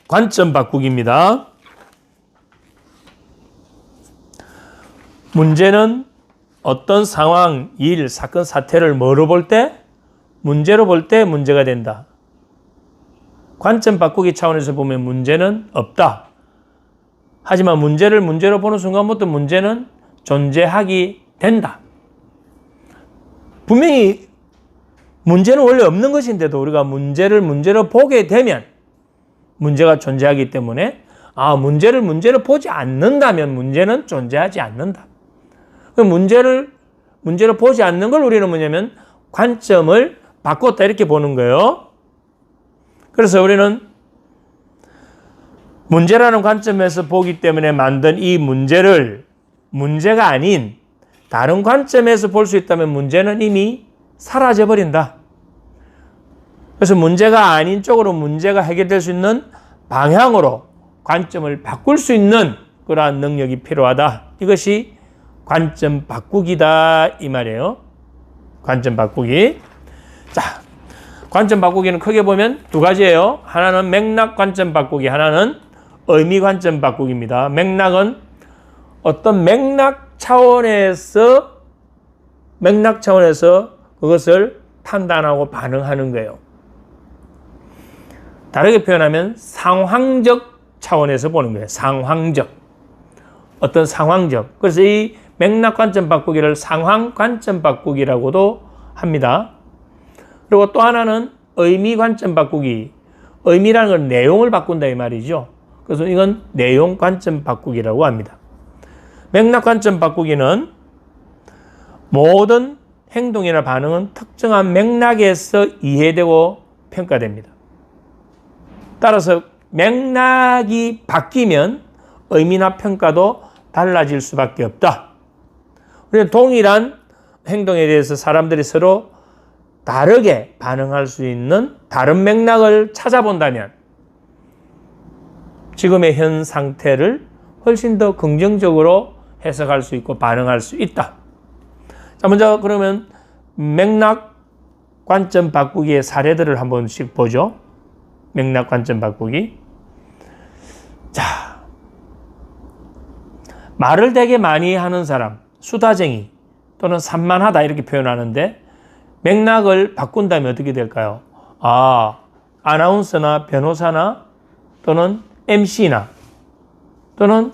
관점 바꾸기입니다. 문제는 어떤 상황, 일, 사건, 사태를 뭐로 볼 때? 문제로 볼 때 문제가 된다. 관점 바꾸기 차원에서 보면 문제는 없다. 하지만 문제를 문제로 보는 순간부터 문제는 존재하게 된다. 분명히 문제는 원래 없는 것인데도 우리가 문제를 문제로 보게 되면 문제가 존재하기 때문에 문제를 문제로 보지 않는다면 문제는 존재하지 않는다. 문제를 문제로 보지 않는 걸 우리는 뭐냐면 관점을 바꿨다 이렇게 보는 거예요. 그래서 우리는 문제라는 관점에서 보기 때문에 만든 이 문제를 문제가 아닌 다른 관점에서 볼 수 있다면 문제는 이미 사라져버린다. 그래서 문제가 아닌 쪽으로 문제가 해결될 수 있는 방향으로 관점을 바꿀 수 있는 그러한 능력이 필요하다. 이것이 관점 바꾸기다 이 말이에요. 관점 바꾸기. 자, 관점 바꾸기는 크게 보면 두 가지예요. 하나는 맥락 관점 바꾸기, 하나는 의미 관점 바꾸기입니다. 맥락은 어떤 맥락 차원에서 그것을 판단하고 반응하는 거예요. 다르게 표현하면 상황적 차원에서 보는 거예요. 상황적. 어떤 상황적. 그래서 이 맥락 관점 바꾸기를 상황 관점 바꾸기라고도 합니다. 그리고 또 하나는 의미 관점 바꾸기. 의미라는 건 내용을 바꾼다 이 말이죠. 그래서 이건 내용 관점 바꾸기라고 합니다. 맥락 관점 바꾸기는 모든 행동이나 반응은 특정한 맥락에서 이해되고 평가됩니다. 따라서 맥락이 바뀌면 의미나 평가도 달라질 수밖에 없다. 우리는 동일한 행동에 대해서 사람들이 서로 다르게 반응할 수 있는 다른 맥락을 찾아본다면 지금의 현 상태를 훨씬 더 긍정적으로 해석할 수 있고 반응할 수 있다. 자, 먼저 그러면 맥락 관점 바꾸기의 사례들을 한 번씩 보죠. 맥락 관점 바꾸기. 자, 말을 되게 많이 하는 사람, 수다쟁이 또는 산만하다 이렇게 표현하는데 맥락을 바꾼다면 어떻게 될까요? 아나운서나 변호사나 또는 MC나 또는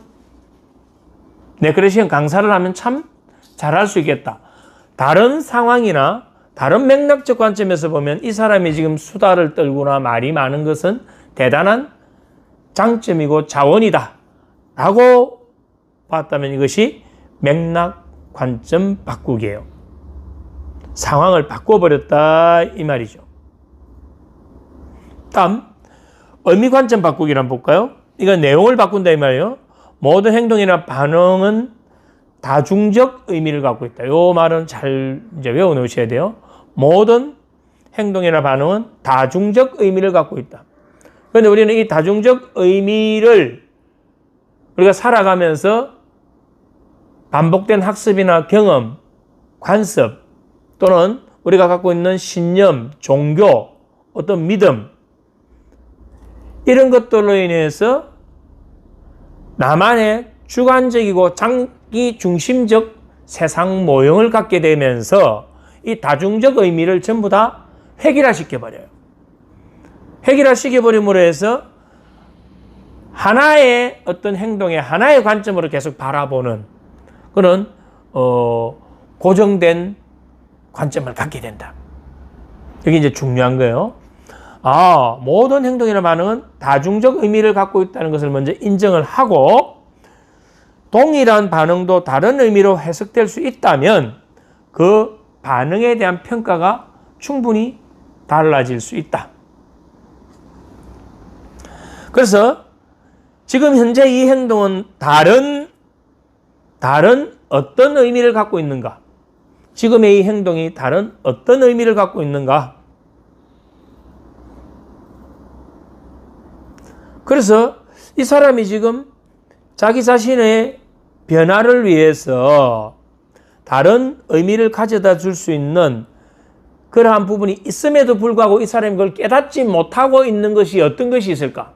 레크레이션 강사를 하면 참 잘할 수 있겠다. 다른 상황이나 다른 맥락적 관점에서 보면 이 사람이 지금 수다를 떨거나 말이 많은 것은 대단한 장점이고 자원이다 라고 봤다면 이것이 맥락 관점 바꾸기예요. 상황을 바꿔버렸다 이 말이죠. 다음 의미 관점 바꾸기를 한번 볼까요? 이건 내용을 바꾼다 이 말이에요. 모든 행동이나 반응은 다중적 의미를 갖고 있다. 이 말은 잘 이제 외워 놓으셔야 돼요. 모든 행동이나 반응은 다중적 의미를 갖고 있다. 그런데 우리는 이 다중적 의미를 우리가 살아가면서 반복된 학습이나 경험, 관습 또는 우리가 갖고 있는 신념, 종교, 어떤 믿음 이런 것들로 인해서 나만의 주관적이고 자기 중심적 세상 모형을 갖게 되면서 이 다중적 의미를 전부 다 획일화시켜버려요. 획일화시켜버림으로 해서 하나의 어떤 행동에 하나의 관점으로 계속 바라보는 그런 고정된 관점을 갖게 된다. 여기 이제 중요한 거예요. 모든 행동이나 반응은 다중적 의미를 갖고 있다는 것을 먼저 인정을 하고 동일한 반응도 다른 의미로 해석될 수 있다면 그 반응에 대한 평가가 충분히 달라질 수 있다. 그래서 지금 현재 이 행동은 다른 어떤 의미를 갖고 있는가? 지금의 이 행동이 다른 어떤 의미를 갖고 있는가? 그래서 이 사람이 지금 자기 자신의 변화를 위해서 다른 의미를 가져다 줄 수 있는 그러한 부분이 있음에도 불구하고 이 사람이 그걸 깨닫지 못하고 있는 것이 어떤 것이 있을까?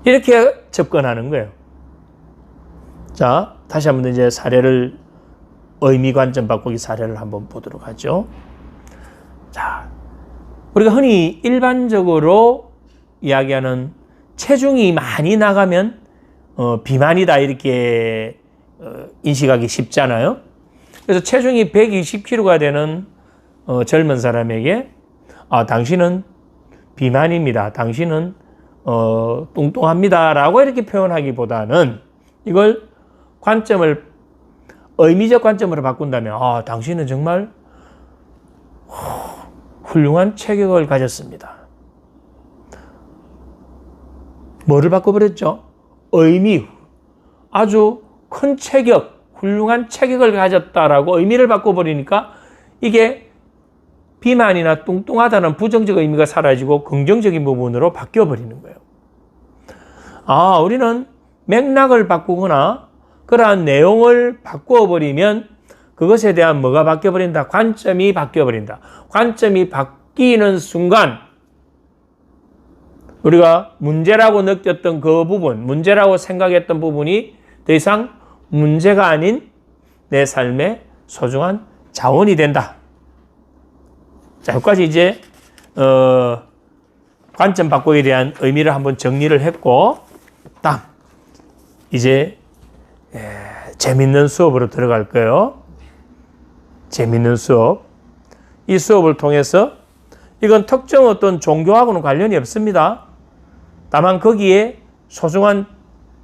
이렇게 접근하는 거예요. 자, 다시 한번 이제 사례를, 의미 관점 바꾸기 사례를 한번 보도록 하죠. 자, 우리가 흔히 일반적으로 이야기하는 체중이 많이 나가면 비만이다 이렇게 인식하기 쉽잖아요. 그래서 체중이 120kg가 되는 젊은 사람에게 당신은 비만입니다. 당신은 뚱뚱합니다. 라고 이렇게 표현하기보다는 이걸 관점을, 의미적 관점으로 바꾼다면 당신은 정말 훌륭한 체격을 가졌습니다. 뭐를 바꿔버렸죠? 의미, 아주 큰 체격, 훌륭한 체격을 가졌다라고 의미를 바꿔버리니까 이게 비만이나 뚱뚱하다는 부정적 의미가 사라지고 긍정적인 부분으로 바뀌어버리는 거예요. 우리는 맥락을 바꾸거나 그러한 내용을 바꿔버리면 그것에 대한 뭐가 바뀌어버린다? 관점이 바뀌어버린다. 관점이 바뀌는 순간 우리가 문제라고 느꼈던 그 부분, 문제라고 생각했던 부분이 더 이상 문제가 아닌 내 삶의 소중한 자원이 된다. 자, 여기까지 이제 관점 바꾸기에 대한 의미를 한번 정리를 했고, 다음 이제 재밌는 수업으로 들어갈 거예요. 재밌는 수업. 이 수업을 통해서 이건 특정 어떤 종교하고는 관련이 없습니다. 다만 거기에 소중한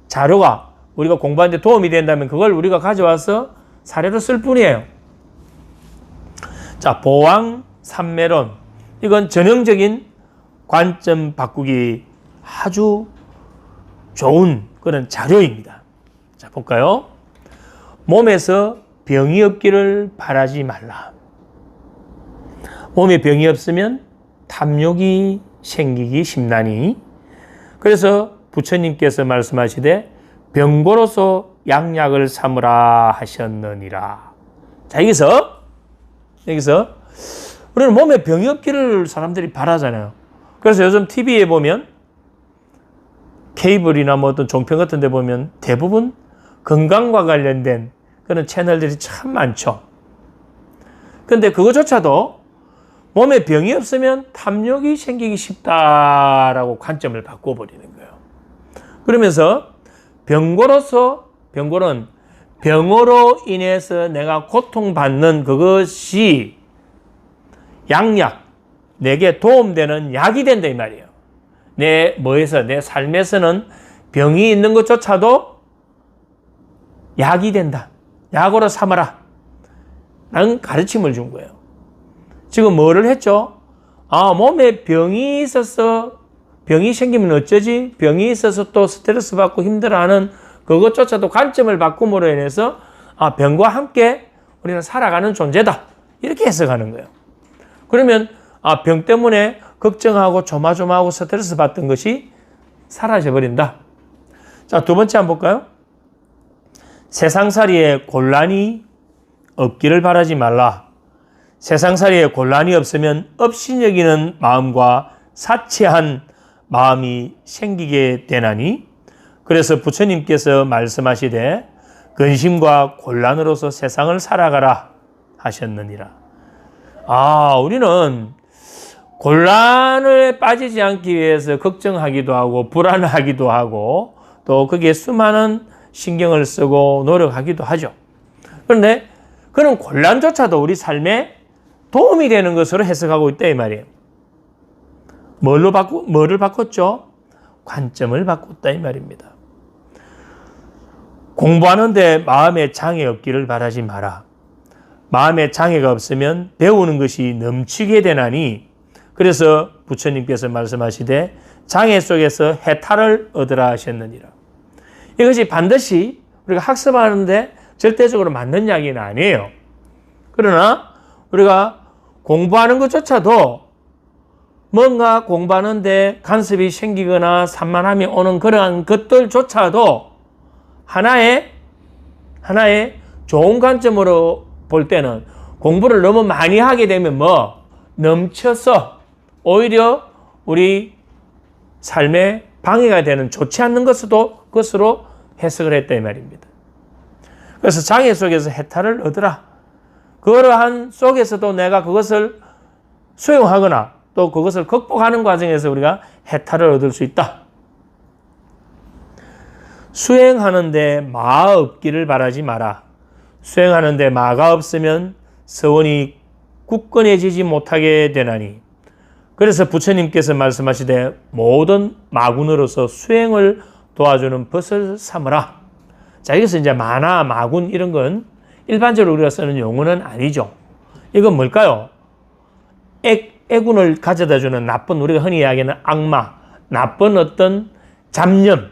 자료가 우리가 공부하는 데 도움이 된다면 그걸 우리가 가져와서 사례로 쓸 뿐이에요. 자, 보왕 삼매론. 이건 전형적인 관점 바꾸기 아주 좋은 그런 자료입니다. 자, 볼까요? 몸에서 병이 없기를 바라지 말라. 몸에 병이 없으면 탐욕이 생기기 쉽나니. 그래서 부처님께서 말씀하시되 병고로서 양약을 삼으라 하셨느니라. 자, 여기서 우리는 몸에 병이 없기를 사람들이 바라잖아요. 그래서 요즘 TV에 보면 케이블이나 뭐 어떤 종편 같은 데 보면 대부분 건강과 관련된 그런 채널들이 참 많죠. 근데 그거조차도 몸에 병이 없으면 탐욕이 생기기 쉽다라고 관점을 바꿔버리는 거예요. 그러면서 병고는 병으로 인해서 내가 고통받는 그것이 양약, 내게 도움되는 약이 된다 이 말이에요. 내 삶에서는 병이 있는 것조차도 약이 된다. 약으로 삼아라. 라는 가르침을 준 거예요. 지금 뭐를 했죠? 몸에 병이 있어서, 병이 생기면 어쩌지? 병이 있어서 또 스트레스 받고 힘들어하는 그것조차도 관점을 바꿈으로 인해서 병과 함께 우리는 살아가는 존재다. 이렇게 해석하는 거예요. 그러면 병 때문에 걱정하고 조마조마하고 스트레스 받던 것이 사라져버린다. 자, 두 번째 한번 볼까요? 세상살이에 곤란이 없기를 바라지 말라. 세상살이에 곤란이 없으면 업신여기는 마음과 사치한 마음이 생기게 되나니. 그래서 부처님께서 말씀하시되 근심과 곤란으로서 세상을 살아가라 하셨느니라. 우리는 곤란에 빠지지 않기 위해서 걱정하기도 하고 불안하기도 하고 또 거기에 수많은 신경을 쓰고 노력하기도 하죠. 그런데 그런 곤란조차도 우리 삶에 도움이 되는 것으로 해석하고 있다 이 말이에요. 뭐를 바꿨죠? 관점을 바꿨다 이 말입니다. 공부하는데 마음에 장애 없기를 바라지 마라. 마음에 장애가 없으면 배우는 것이 넘치게 되나니. 그래서 부처님께서 말씀하시되 장애 속에서 해탈을 얻으라 하셨느니라. 이것이 반드시 우리가 학습하는데 절대적으로 맞는 이야기는 아니에요. 그러나 우리가 공부하는 것조차도 뭔가 공부하는데 간섭이 생기거나 산만함이 오는 그러한 것들조차도 하나의 좋은 관점으로 볼 때는 공부를 너무 많이 하게 되면 넘쳐서 오히려 우리 삶에 방해가 되는 좋지 않는 것으로 해석을 했다 이 말입니다. 그래서 장애 속에서 해탈을 얻으라. 그러한 속에서도 내가 그것을 수용하거나 또 그것을 극복하는 과정에서 우리가 해탈을 얻을 수 있다. 수행하는데 마가 없기를 바라지 마라. 수행하는데 마가 없으면 서원이 굳건해지지 못하게 되나니. 그래서 부처님께서 말씀하시되 모든 마군으로서 수행을 도와주는 벗을 삼으라. 자, 여기서 이제 마나 마군 이런 건 일반적으로 우리가 쓰는 용어는 아니죠. 이건 뭘까요? 애군을 가져다 주는 나쁜, 우리가 흔히 이야기하는 악마, 나쁜 어떤 잡념,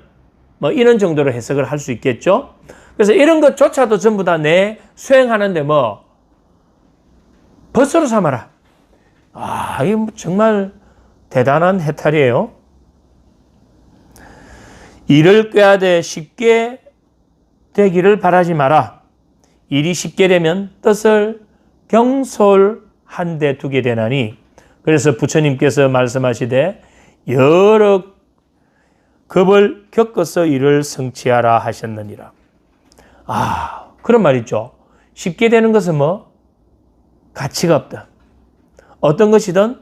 뭐 이런 정도로 해석을 할 수 있겠죠. 그래서 이런 것조차도 전부 다 내 수행하는데 벗으로 삼아라. 이게 정말 대단한 해탈이에요. 일을 꾀하되 쉽게 되기를 바라지 마라. 일이 쉽게 되면 뜻을 경솔한 데 두게 되나니. 그래서 부처님께서 말씀하시되 여러 급을 겪어서 일을 성취하라 하셨느니라. 그런 말 있죠. 쉽게 되는 것은 가치가 없다. 어떤 것이든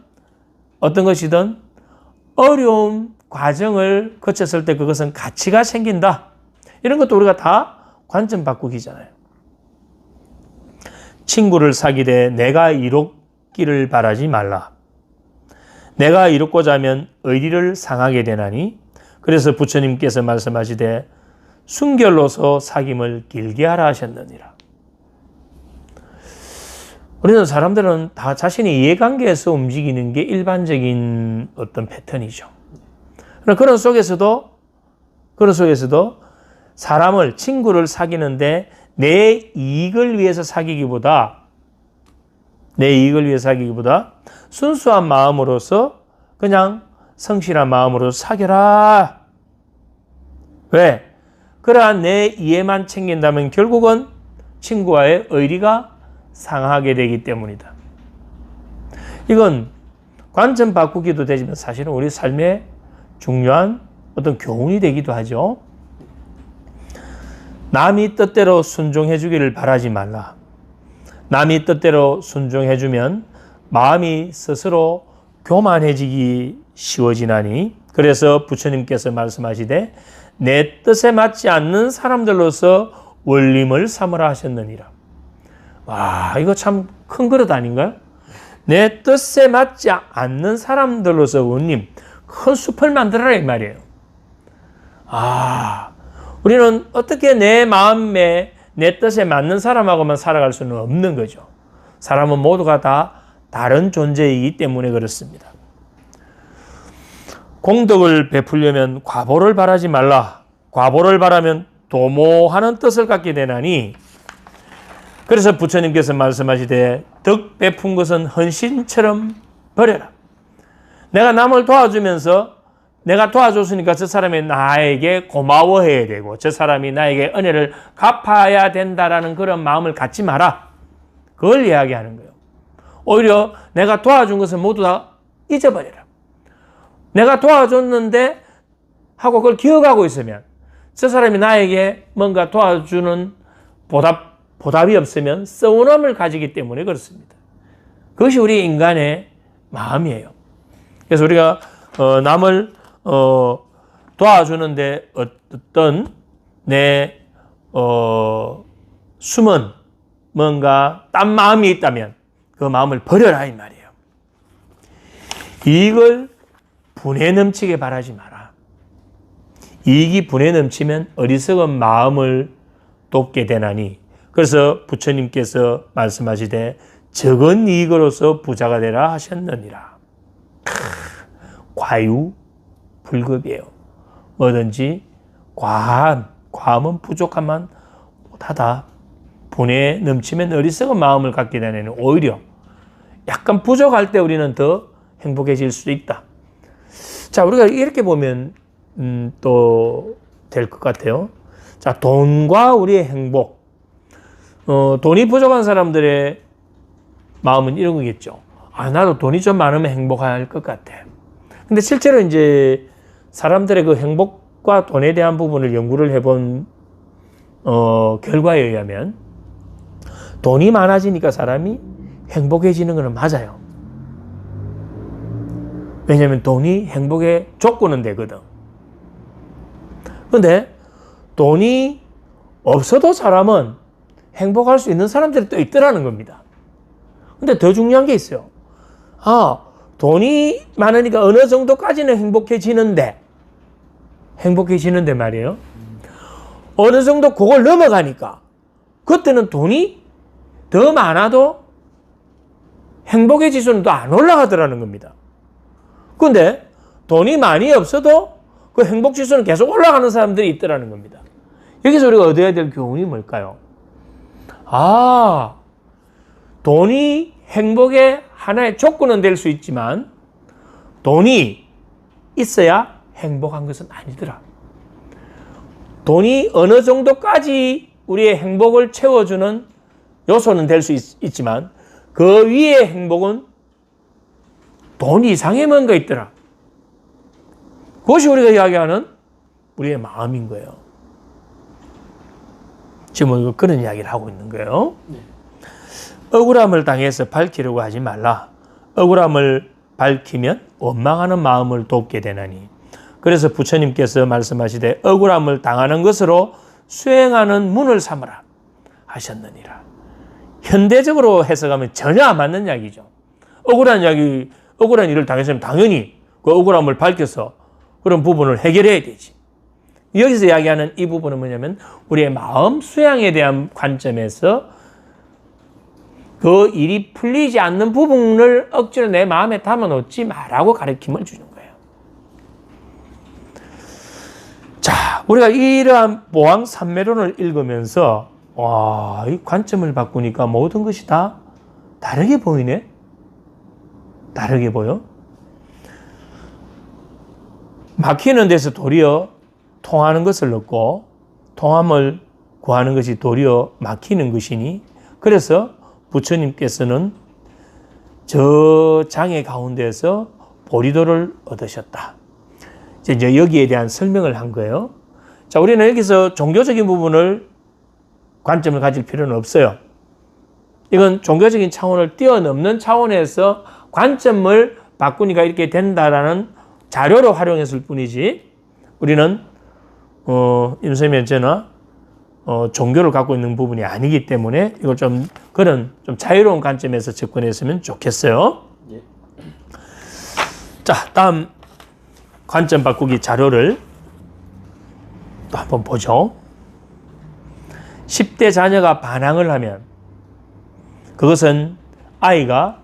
어려운 과정을 거쳤을 때 그것은 가치가 생긴다. 이런 것도 우리가 다 관점 바꾸기잖아요. 친구를 사귀되 내가 이롭기를 바라지 말라. 내가 이롭고자 하면 의리를 상하게 되나니. 그래서 부처님께서 말씀하시되 순결로서 사귐을 길게 하라 하셨느니라. 우리는 사람들은 다 자신의 이해관계에서 움직이는 게 일반적인 어떤 패턴이죠. 그런 속에서도 사람을, 친구를 사귀는데 내 이익을 위해서 사귀기보다 순수한 마음으로서 그냥 성실한 마음으로 사귀라. 왜? 그러한 내 이해만 챙긴다면 결국은 친구와의 의리가 상하게 되기 때문이다. 이건 관점 바꾸기도 되지만 사실은 우리 삶의 중요한 어떤 교훈이 되기도 하죠. 남이 뜻대로 순종해 주기를 바라지 말라. 남이 뜻대로 순종해 주면 마음이 스스로 교만해지기 쉬워지나니. 그래서 부처님께서 말씀하시되 내 뜻에 맞지 않는 사람들로서 원림을 삼으라 하셨느니라. 이거 참 큰 그릇 아닌가요? 내 뜻에 맞지 않는 사람들로서 원림, 큰 숲을 만들어라 이 말이에요. 우리는 어떻게 내 마음에 내 뜻에 맞는 사람하고만 살아갈 수는 없는 거죠. 사람은 모두가 다 다른 존재이기 때문에 그렇습니다. 공덕을 베풀려면 과보를 바라지 말라. 과보를 바라면 도모하는 뜻을 갖게 되나니. 그래서 부처님께서 말씀하시되 덕 베푼 것은 헌신처럼 버려라. 내가 남을 도와주면서 내가 도와줬으니까 저 사람이 나에게 고마워해야 되고 저 사람이 나에게 은혜를 갚아야 된다라는 그런 마음을 갖지 마라. 그걸 이야기하는 거예요. 오히려 내가 도와준 것을 모두 다 잊어버려라. 내가 도와줬는데 하고 그걸 기억하고 있으면 저 사람이 나에게 뭔가 도와주는 보답이 없으면 서운함을 가지기 때문에 그렇습니다. 그것이 우리 인간의 마음이에요. 그래서 우리가 남을 도와주는데 어떤 내 숨은 뭔가 딴 마음이 있다면 그 마음을 버려라 이 말이에요. 이익을 분에 넘치게 바라지 마라. 이익이 분에 넘치면 어리석은 마음을 돕게 되나니. 그래서 부처님께서 말씀하시되 적은 이익으로서 부자가 되라 하셨느니라. 과유불급이에요. 뭐든지 과함은 부족함만 못하다. 분에 넘치면 어리석은 마음을 갖게 되는 오히려 약간 부족할 때 우리는 더 행복해질 수도 있다. 자, 우리가 이렇게 보면 또 될 것 같아요. 자, 돈과 우리의 행복. 돈이 부족한 사람들의 마음은 이런 거겠죠. 나도 돈이 좀 많으면 행복할 것 같아. 근데 실제로 이제 사람들의 그 행복과 돈에 대한 부분을 연구를 해본 결과에 의하면 돈이 많아지니까 사람이 행복해지는 것은 맞아요. 왜냐하면 돈이 행복의 조건은 되거든. 그런데 돈이 없어도 사람은 행복할 수 있는 사람들이 또 있더라는 겁니다. 근데 더 중요한 게 있어요. 돈이 많으니까 어느 정도까지는 행복해지는데 말이에요. 어느 정도 그걸 넘어가니까 그때는 돈이 더 많아도 행복의 지수는 또 안 올라가더라는 겁니다. 근데 돈이 많이 없어도 그 행복 지수는 계속 올라가는 사람들이 있더라는 겁니다. 여기서 우리가 얻어야 될 교훈이 뭘까요? 돈이 행복의 하나의 조건은 될 수 있지만 돈이 있어야 행복한 것은 아니더라. 돈이 어느 정도까지 우리의 행복을 채워주는 요소는 될 수 있지만 그 위의 행복은 돈 이상의 뭔가 있더라. 그것이 우리가 이야기하는 우리의 마음인 거예요. 지금 그런 이야기를 하고 있는 거예요. 억울함을 당해서 밝히려고 하지 말라. 억울함을 밝히면 원망하는 마음을 돕게 되나니. 그래서 부처님께서 말씀하시되 억울함을 당하는 것으로 수행하는 문을 삼으라 하셨느니라. 현대적으로 해석하면 전혀 안 맞는 이야기죠. 억울한 일을 당했으면 당연히 그 억울함을 밝혀서 그런 부분을 해결해야 되지. 여기서 이야기하는 이 부분은 뭐냐면 우리의 마음 수양에 대한 관점에서 그 일이 풀리지 않는 부분을 억지로 내 마음에 담아놓지 말라고 가르침을 주는 거예요. 자, 우리가 이러한 모항 삼매론을 읽으면서 이 관점을 바꾸니까 모든 것이 다 다르게 보이네? 다르게 보여? 막히는 데서 도리어 통하는 것을 얻고 통함을 구하는 것이 도리어 막히는 것이니 그래서 부처님께서는 저 장애 가운데서 보리도를 얻으셨다. 이제 여기에 대한 설명을 한 거예요. 자, 우리는 여기서 종교적인 부분을 관점을 가질 필요는 없어요. 이건 종교적인 차원을 뛰어넘는 차원에서 관점을 바꾸니까 이렇게 된다라는 자료로 활용했을 뿐이지 우리는 윤석열 저나 종교를 갖고 있는 부분이 아니기 때문에 이걸 좀 자유로운 관점에서 접근했으면 좋겠어요. 예. 자, 다음 관점 바꾸기 자료를 또 한번 보죠. 10대 자녀가 반항을 하면 그것은 아이가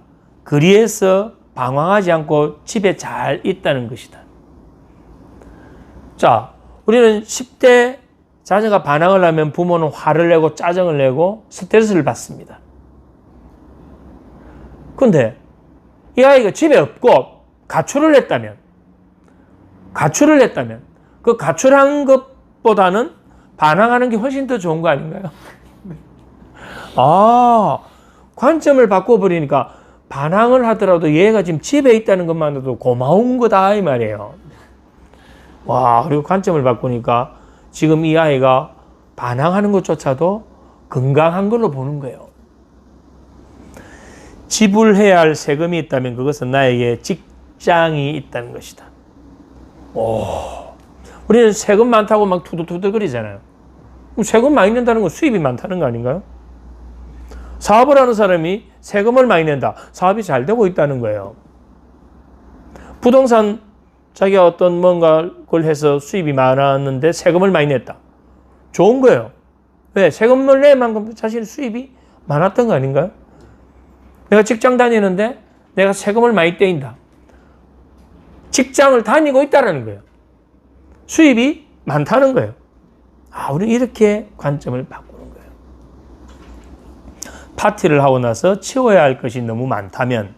거리에서 방황하지 않고 집에 잘 있다는 것이다. 자, 우리는 10대 자녀가 반항을 하면 부모는 화를 내고 짜증을 내고 스트레스를 받습니다. 그런데 이 아이가 집에 없고 가출을 했다면 그 가출한 것보다는 반항하는 게 훨씬 더 좋은 거 아닌가요? 관점을 바꿔버리니까 반항을 하더라도 얘가 지금 집에 있다는 것만으로도 고마운 거다 이 말이에요. 그리고 관점을 바꾸니까 지금 이 아이가 반항하는 것조차도 건강한 걸로 보는 거예요. 지불해야 할 세금이 있다면 그것은 나에게 직장이 있다는 것이다. 우리는 세금 많다고 막 투덜투덜거리잖아요. 그럼 세금 많이 낸다는 건 수입이 많다는 거 아닌가요? 사업을 하는 사람이 세금을 많이 낸다. 사업이 잘 되고 있다는 거예요. 부동산 자기가 어떤 뭔가를 해서 수입이 많았는데 세금을 많이 냈다. 좋은 거예요. 왜? 세금을 낼 만큼 자신의 수입이 많았던 거 아닌가요? 내가 직장 다니는데 내가 세금을 많이 떼인다. 직장을 다니고 있다는 거예요. 수입이 많다는 거예요. 우리는 이렇게 관점을 바꾸는 거예요. 파티를 하고 나서 치워야 할 것이 너무 많다면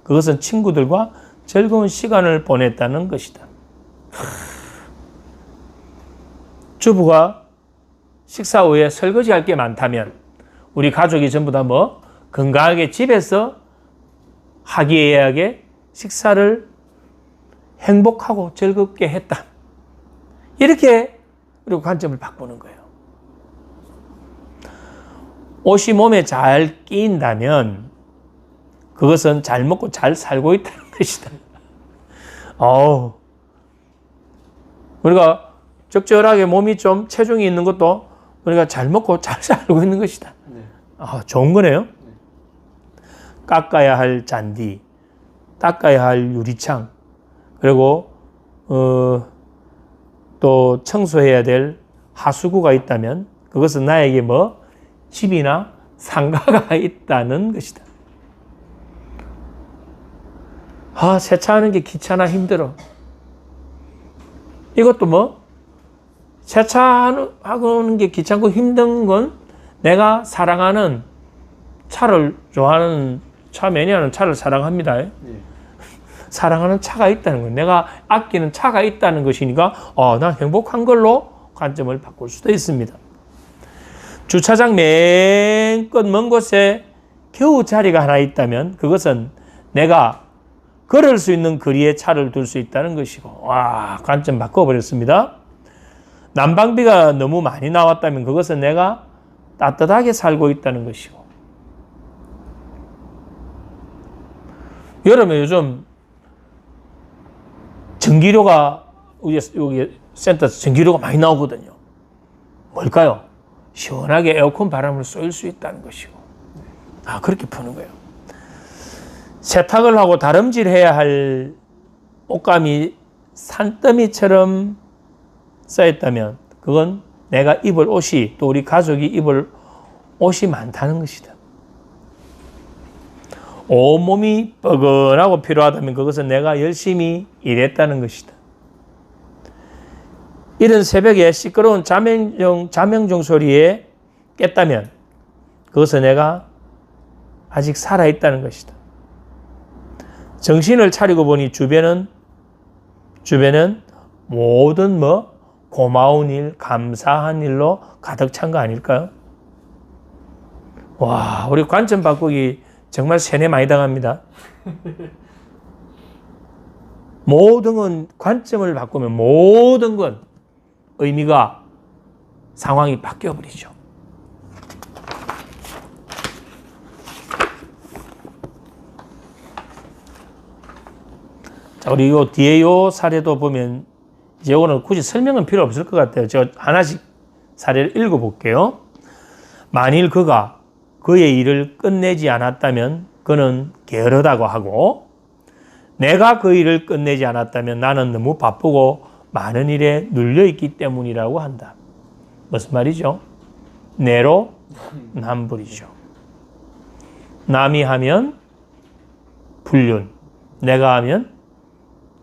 그것은 친구들과 즐거운 시간을 보냈다는 것이다. 주부가 식사 후에 설거지할 게 많다면 우리 가족이 전부 다 건강하게 집에서 화기애애하게 식사를 행복하고 즐겁게 했다. 이렇게 그리고 관점을 바꾸는 거예요. 옷이 몸에 잘 끼인다면 그것은 잘 먹고 잘 살고 있다는 것이다. 우리가 적절하게 몸이 좀 체중이 있는 것도 우리가 잘 먹고 잘 살고 있는 것이다. 네. 좋은 거네요. 깎아야 할 잔디, 닦아야 할 유리창, 그리고 또 청소해야 될 하수구가 있다면 그것은 나에게 집이나 상가가 있다는 것이다. 세차하는 게 귀찮아 힘들어. 이것도 세차하는 게 귀찮고 힘든 건 내가 사랑하는 차를 좋아하는 차 매니아는 차를 사랑합니다. 네. 사랑하는 차가 있다는 거예요. 내가 아끼는 차가 있다는 것이니까 난 행복한 걸로 관점을 바꿀 수도 있습니다. 주차장 맨 끝 먼 곳에 겨우 자리가 하나 있다면 그것은 내가 걸을 수 있는 거리에 차를 둘 수 있다는 것이고, 관점 바꿔버렸습니다. 난방비가 너무 많이 나왔다면 그것은 내가 따뜻하게 살고 있다는 것이고, 여름에 요즘 전기료가 여기 센터에서 전기료가 많이 나오거든요. 뭘까요? 시원하게 에어컨 바람을 쏠 수 있다는 것이고, 그렇게 푸는 거예요. 세탁을 하고 다름질해야 할 옷감이 산더미처럼 쌓였다면 그건 내가 입을 옷이, 또 우리 가족이 입을 옷이 많다는 것이다. 온몸이 뻐근하고 필요하다면 그것은 내가 열심히 일했다는 것이다. 이른 새벽에 시끄러운 자명종 소리에 깼다면 그것은 내가 아직 살아있다는 것이다. 정신을 차리고 보니 주변은 모든 고마운 일, 감사한 일로 가득 찬 거 아닐까요? 우리 관점 바꾸기 정말 세뇌 많이 당합니다. 모든 건 관점을 바꾸면 모든 건 의미가, 상황이 바뀌어 버리죠. 자, 우리 요 뒤에 요 사례도 보면 이제 이거는 굳이 설명은 필요 없을 것 같아요. 제가 하나씩 사례를 읽어볼게요. 만일 그가 그의 일을 끝내지 않았다면 그는 게으르다고 하고, 내가 그 일을 끝내지 않았다면 나는 너무 바쁘고 많은 일에 눌려있기 때문이라고 한다. 무슨 말이죠? 내로남불이죠. 남이 하면 불륜, 내가 하면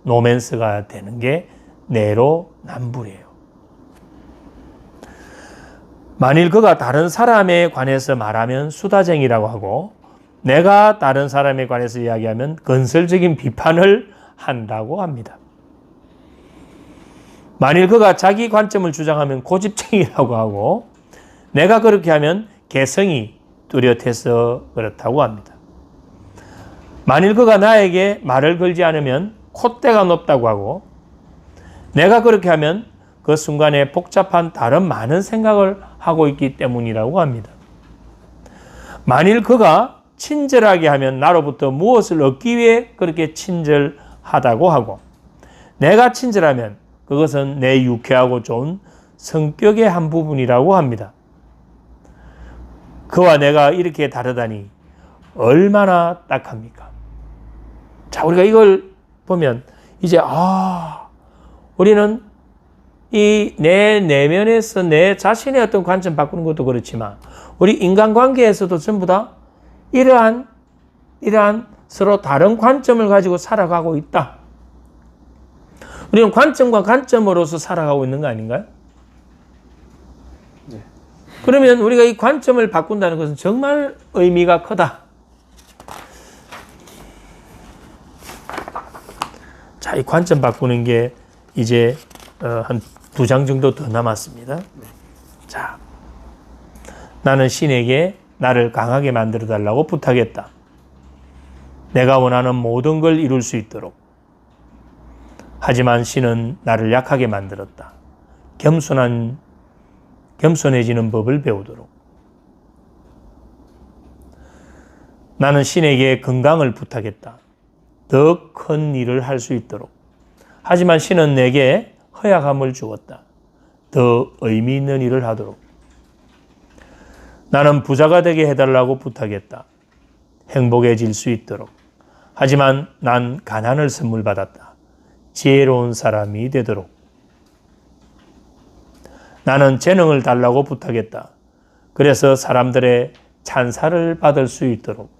로맨스가 되는 게 내로남불이에요. 만일 그가 다른 사람에 관해서 말하면 수다쟁이라고 하고, 내가 다른 사람에 관해서 이야기하면 건설적인 비판을 한다고 합니다. 만일 그가 자기 관점을 주장하면 고집쟁이라고 하고, 내가 그렇게 하면 개성이 뚜렷해서 그렇다고 합니다. 만일 그가 나에게 말을 걸지 않으면 콧대가 높다고 하고, 내가 그렇게 하면 그 순간에 복잡한 다른 많은 생각을 하고 있기 때문이라고 합니다. 만일 그가 친절하게 하면 나로부터 무엇을 얻기 위해 그렇게 친절하다고 하고, 내가 친절하면 그것은 내 유쾌하고 좋은 성격의 한 부분이라고 합니다. 그와 내가 이렇게 다르다니 얼마나 딱합니까? 자, 우리가 이걸 보면 이제 우리는 이 내 내면에서 내 자신의 어떤 관점 바꾸는 것도 그렇지만 우리 인간관계에서도 전부 다 이러한 서로 다른 관점을 가지고 살아가고 있다. 우리는 관점과 관점으로서 살아가고 있는 거 아닌가요? 네. 그러면 우리가 이 관점을 바꾼다는 것은 정말 의미가 크다. 자, 이 관점 바꾸는 게 이제 한 2장 정도 더 남았습니다. 자, 나는 신에게 나를 강하게 만들어 달라고 부탁했다. 내가 원하는 모든 걸 이룰 수 있도록. 하지만 신은 나를 약하게 만들었다. 겸손해지는 법을 배우도록. 나는 신에게 건강을 부탁했다. 더 큰 일을 할 수 있도록. 하지만 신은 내게 허약함을 주었다. 더 의미 있는 일을 하도록. 나는 부자가 되게 해달라고 부탁했다. 행복해질 수 있도록. 하지만 난 가난을 선물 받았다. 지혜로운 사람이 되도록. 나는 재능을 달라고 부탁했다. 그래서 사람들의 찬사를 받을 수 있도록.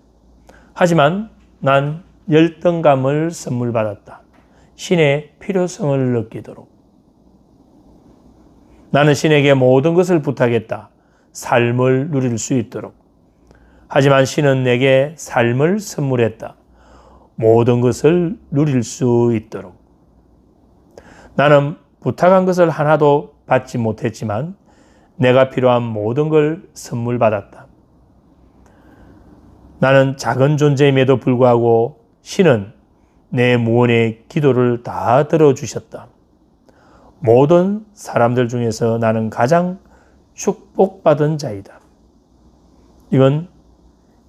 하지만 난 열등감을 선물 받았다. 신의 필요성을 느끼도록. 나는 신에게 모든 것을 부탁했다. 삶을 누릴 수 있도록. 하지만 신은 내게 삶을 선물했다. 모든 것을 누릴 수 있도록. 나는 부탁한 것을 하나도 받지 못했지만 내가 필요한 모든 걸 선물 받았다. 나는 작은 존재임에도 불구하고 신은 내 무언의 기도를 다 들어주셨다. 모든 사람들 중에서 나는 가장 축복받은 자이다. 이건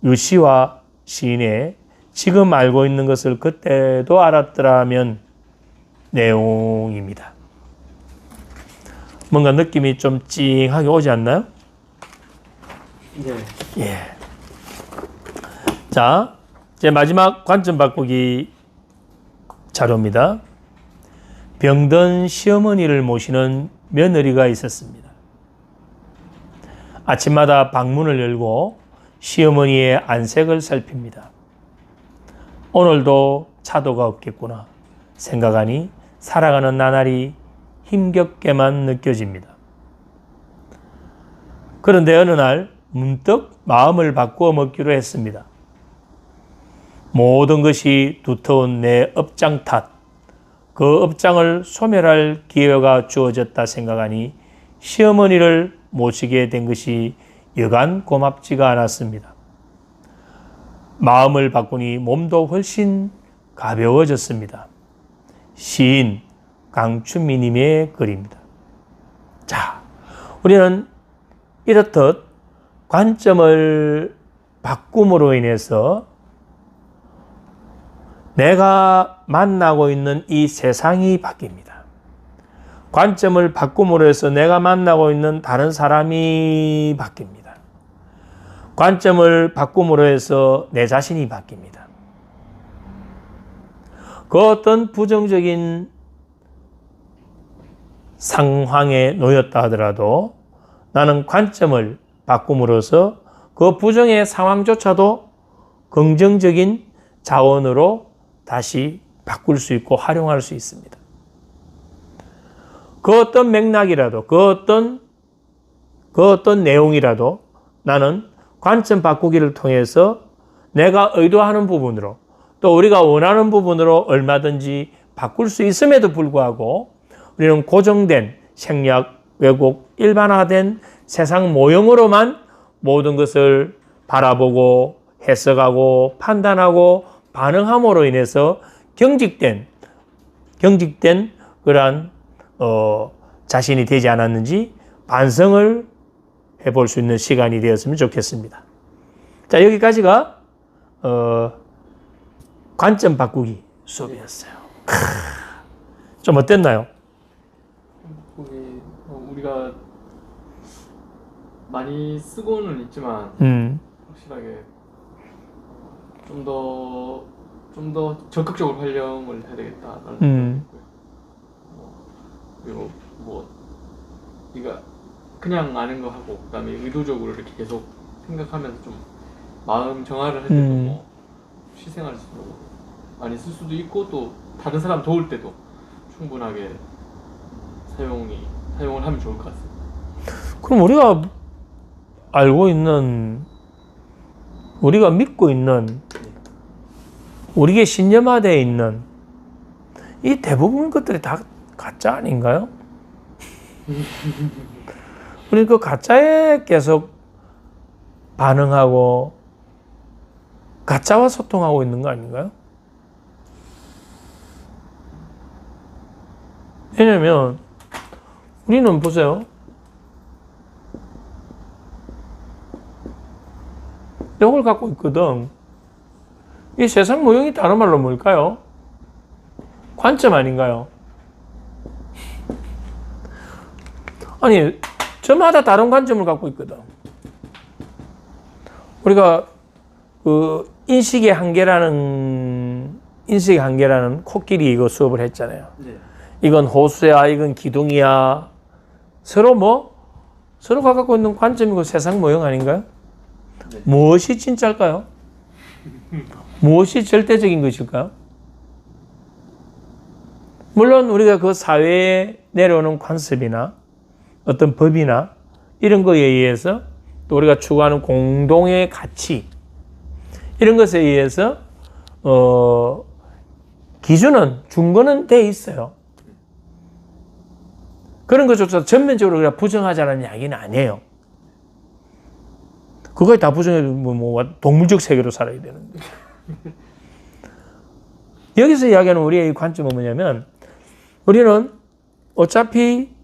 유시와 시인의 지금 알고 있는 것을 그때도 알았더라면 내용입니다. 뭔가 느낌이 좀 찡하게 오지 않나요? 네. 예. 자, 제 마지막 관점 바꾸기 자료입니다. 병든 시어머니를 모시는 며느리가 있었습니다. 아침마다 방문을 열고 시어머니의 안색을 살핍니다. 오늘도 차도가 없겠구나 생각하니 살아가는 나날이 힘겹게만 느껴집니다. 그런데 어느 날 문득 마음을 바꾸어 먹기로 했습니다. 모든 것이 두터운 내 업장 탓, 그 업장을 소멸할 기회가 주어졌다 생각하니 시어머니를 모시게 된 것이 여간 고맙지가 않았습니다. 마음을 바꾸니 몸도 훨씬 가벼워졌습니다. 시인 강춘미님의 글입니다. 자, 우리는 이렇듯 관점을 바꿈으로 인해서 내가 만나고 있는 이 세상이 바뀝니다. 관점을 바꿈으로 해서 내가 만나고 있는 다른 사람이 바뀝니다. 관점을 바꿈으로 해서 내 자신이 바뀝니다. 그 어떤 부정적인 상황에 놓였다 하더라도 나는 관점을 바꿈으로써 그 부정의 상황조차도 긍정적인 자원으로 다시 바꿀 수 있고 활용할 수 있습니다. 그 어떤 맥락이라도, 그 어떤 내용이라도 나는 관점 바꾸기를 통해서 내가 의도하는 부분으로 또 우리가 원하는 부분으로 얼마든지 바꿀 수 있음에도 불구하고 우리는 고정된 생략, 왜곡, 일반화된 세상 모형으로만 모든 것을 바라보고 해석하고 판단하고 반응함으로 인해서 경직된 그러한 자신이 되지 않았는지 반성을 해볼 수 있는 시간이 되었으면 좋겠습니다. 자, 여기까지가 관점 바꾸기 수업이었어요. 좀 어땠나요? 우리가 많이 쓰고는 있지만 확실하게 좀 더 적극적으로 활용을 해야 되겠다라는 생각이 있고요. 그리고 네가 그냥 아는 거 하고 그다음에 의도적으로 이렇게 계속 생각하면서 좀 마음 정화를 할 때도 희생할 수도 많이 쓸 수도 있고 또 다른 사람 도울 때도 충분하게 사용을 하면 좋을 것 같습니다. 그럼 우리가 알고 있는, 우리가 믿고 있는, 우리에게 신념화되어 있는 이 대부분 것들이 다 가짜 아닌가요? 우리 그 가짜에 계속 반응하고 가짜와 소통하고 있는 거 아닌가요? 왜냐면 우리는 보세요. 이걸 갖고 있거든. 이 세상 모형이 다른 말로 뭘까요? 관점 아닌가요? 아니, 저마다 다른 관점을 갖고 있거든. 우리가 그 인식의 한계라는 코끼리 이거 수업을 했잖아요. 네. 이건 호수야, 이건 기둥이야. 서로가 갖고 있는 관점이고 세상 모형 아닌가요? 네. 무엇이 진짜일까요? 무엇이 절대적인 것일까요? 물론 우리가 그 사회에 내려오는 관습이나 어떤 법이나 이런 거에 의해서 또 우리가 추구하는 공동의 가치 이런 것에 의해서 기준은 준거는 돼 있어요. 그런 것조차 전면적으로 우리가 부정하자는 이야기는 아니에요. 그거에 다 부정해도 동물적 세계로 살아야 되는데. 여기서 이야기하는 우리의 관점은 뭐냐면 우리는 어차피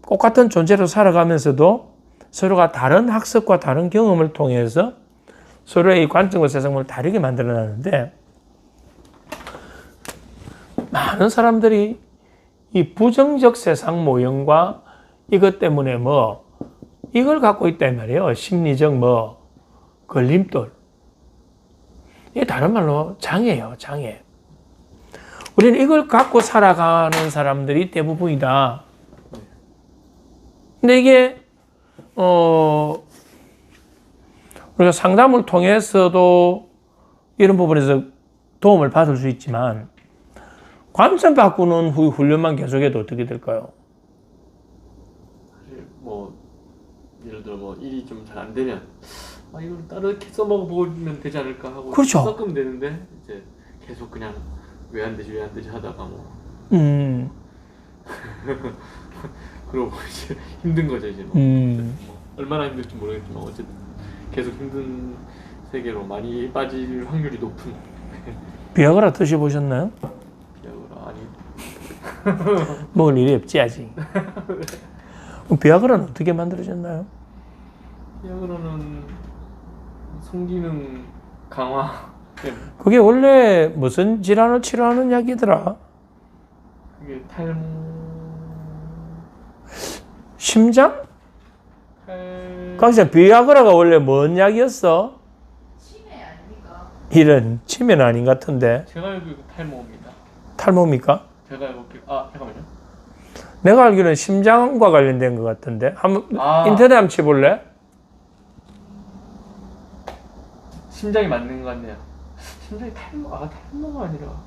똑같은 존재로 살아가면서도 서로가 다른 학습과 다른 경험을 통해서 서로의 관점과 세상을 다르게 만들어내는데 많은 사람들이 이 부정적 세상 모형과 이것 때문에 이걸 갖고 있단 말이에요. 심리적 걸림돌. 이게 다른 말로 장애예요, 장애. 우리는 이걸 갖고 살아가는 사람들이 대부분이다. 근데 이게, 우리가 상담을 통해서도 이런 부분에서 도움을 받을 수 있지만, 관점 바꾸는 훈련만 계속해도 어떻게 될까요? 사실 예를 들어 일이 좀 잘 안 되면 이걸 다르게 써먹어 보면 되지 않을까 하고 그렇죠. 섞으면 되는데 이제 계속 그냥 왜 안 되지 하다가 그러고 이제 힘든 거죠 이제 얼마나 힘들지 모르겠지만 어쨌든 계속 힘든 세계로 많이 빠질 확률이 높은. 비아그라 드셔보셨나요? 비아그라 아니. 먹을 일이 없지 아직. 비아그라는 어떻게 만들어졌나요? 비아그라는 성기능 강화. 그게 원래 무슨 질환을 치료하는 약이더라? 그게 심장? 강사 비아그라가 원래 뭔 약이었어? 치매 아닙니까? 이런 치매는 아닌 것 같은데. 제가 알고 있고 탈모입니다. 탈모입니까? 제가 알고 잠깐만요. 내가 알기로는 심장과 관련된 것 같은데. 한번 인터넷 한번 쳐볼래? 심장이 맞는 것 같네요. 심장이 탈모가 아니라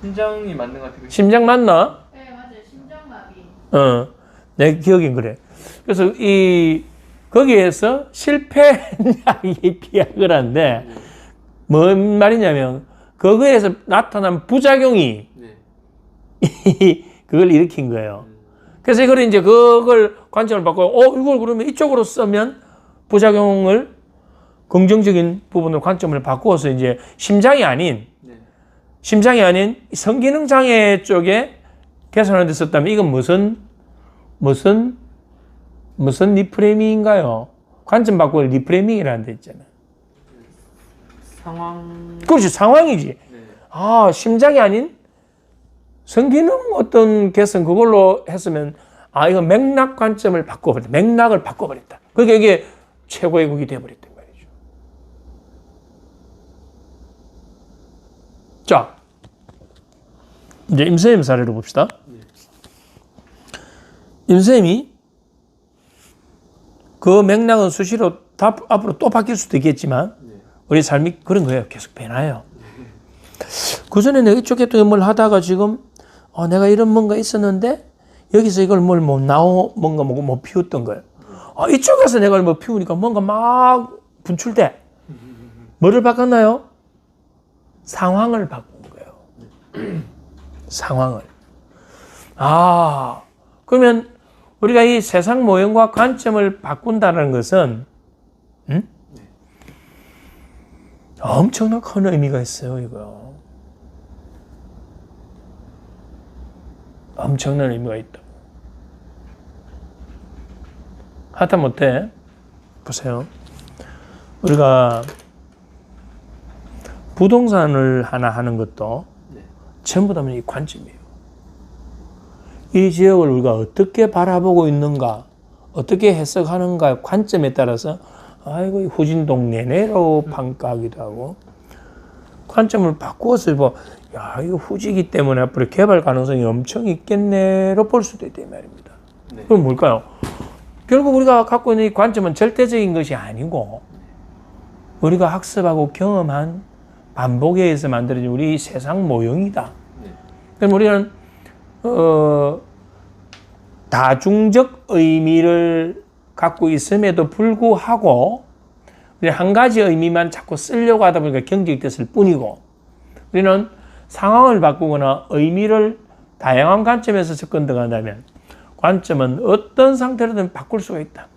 심장이 맞는 것 같아요. 심장 맞나? 네 맞아요. 심장마비. 내 기억엔 그래. 그래서 거기에서 실패한 약이 비아그라인데, 뭔 말이냐면, 거기에서 나타난 부작용이 네. 그걸 일으킨 거예요. 그래서 그걸 관점을 바꾸고, 이걸 그러면 이쪽으로 쓰면 부작용을 긍정적인 부분으로 관점을 바꾸어서 이제 심장이 아닌 성기능 장애 쪽에 개선하는 데 썼다면 이건 무슨 리프레이밍인가요? 관점 바꾸고 리프레이밍이라는 데 있잖아요. 상황. 그렇지, 상황이지. 네. 심장이 아닌 성기능 어떤 개선 그걸로 했으면 이건 맥락 관점을 바꿔버렸다. 맥락을 바꿔버렸다. 그러니까 이게 최고의 곡이 되어버렸단 말이죠. 자, 이제 임선생님 사례로 봅시다. 임선생님이 그 맥락은 수시로 앞으로 또 바뀔 수도 있겠지만 우리 삶이 그런 거예요. 계속 변화해요. 그 전에 내가 이쪽에 또 뭘 하다가 지금 내가 이런 뭔가 있었는데 여기서 이걸 뭔가 못 피웠던 거예요. 이쪽에서 내가 피우니까 뭔가 막 분출돼. 뭐를 바꿨나요? 상황을 바꾼 거예요. 상황을. 그러면 우리가 이 세상 모형과 관점을 바꾼다는 것은 엄청난 큰 의미가 있어요, 이거. 엄청난 의미가 있다. 하다못해 보세요. 우리가 부동산을 하나 하는 것도 네. 전부 다 이 관점이에요. 이 지역을 우리가 어떻게 바라보고 있는가, 어떻게 해석하는가 관점에 따라서 아이고 후진동 내내로 평가하기도 하고 관점을 바꾸어서 야 이거 후지기 때문에 앞으로 개발 가능성이 엄청 있겠네로 볼 수도 있다 이 말입니다. 네. 그럼 뭘까요? 결국 우리가 갖고 있는 이 관점은 절대적인 것이 아니고 우리가 학습하고 경험한 반복에 의해서 만들어진 우리 세상 모형이다. 네. 그럼 우리는 다중적 의미를 갖고 있음에도 불구하고 우리 한 가지 의미만 자꾸 쓰려고 하다 보니까 경직됐을 뿐이고 우리는 상황을 바꾸거나 의미를 다양한 관점에서 접근한다면 관점은 어떤 상태로든 바꿀 수가 있다.